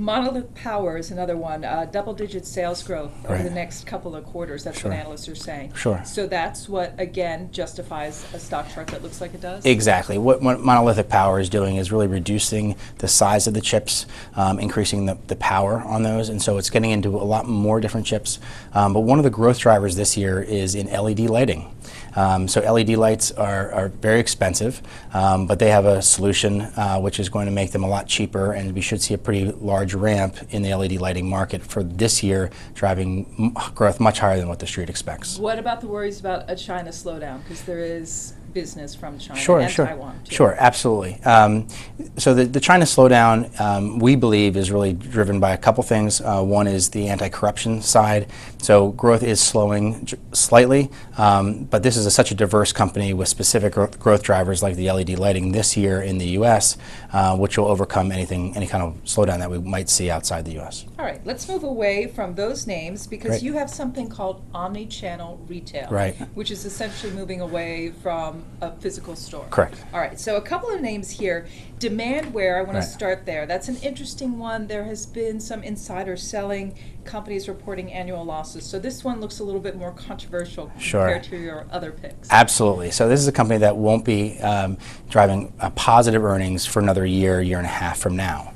Monolithic Power is another one, double-digit sales growth over Right. the next couple of quarters. That's what analysts are saying. Sure. So that's what, again, justifies a stock chart that looks like it does? Exactly. What Monolithic Power is doing is really reducing the size of the chips, increasing the power on those, and so it's getting into a lot more different chips. But one of the growth drivers this year is in LED lighting. So LED lights are very expensive, but they have a solution which is going to make them a lot cheaper, and we should see a pretty large ramp in the LED lighting market for this year, driving growth much higher than what the street expects. What about the worries about a China slowdown? Because there is business from China and Taiwan too. Sure, absolutely. So the China slowdown, we believe, is really driven by a couple things. One is the anti-corruption side. So growth is slowing slightly, but this is such a diverse company with specific growth drivers like the LED lighting this year in the U.S., which will overcome any kind of slowdown that we might see outside the U.S. All right, let's move away from those names because Great. You have something called omni-channel retail, Right. which is essentially moving away from a physical store. Correct. All right, so a couple of names here. Demandware, I want Right. to start there. That's an interesting one. There has been some insider selling, companies reporting annual losses. So this one looks a little bit more controversial compared to your other picks. Absolutely. So this is a company that won't be driving positive earnings for another year and a half from now.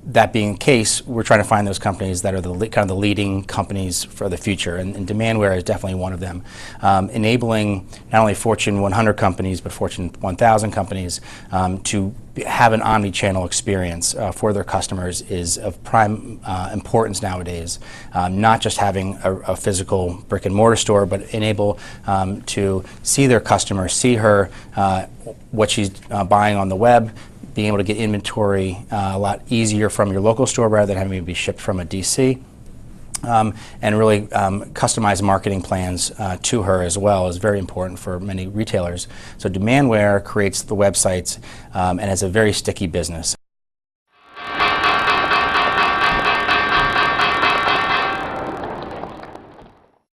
That being the case, we're trying to find those companies that are kind of the leading companies for the future, and Demandware is definitely one of them. Enabling not only Fortune 100 companies, but Fortune 1000 companies to have an omni-channel experience for their customers is of prime importance nowadays. Not just having a physical brick and mortar store, but enable to see their customer, see her, what she's buying on the web, being able to get inventory a lot easier from your local store rather than having it be shipped from a DC. And really customize marketing plans to her as well is very important for many retailers. So Demandware creates the websites and it's a very sticky business.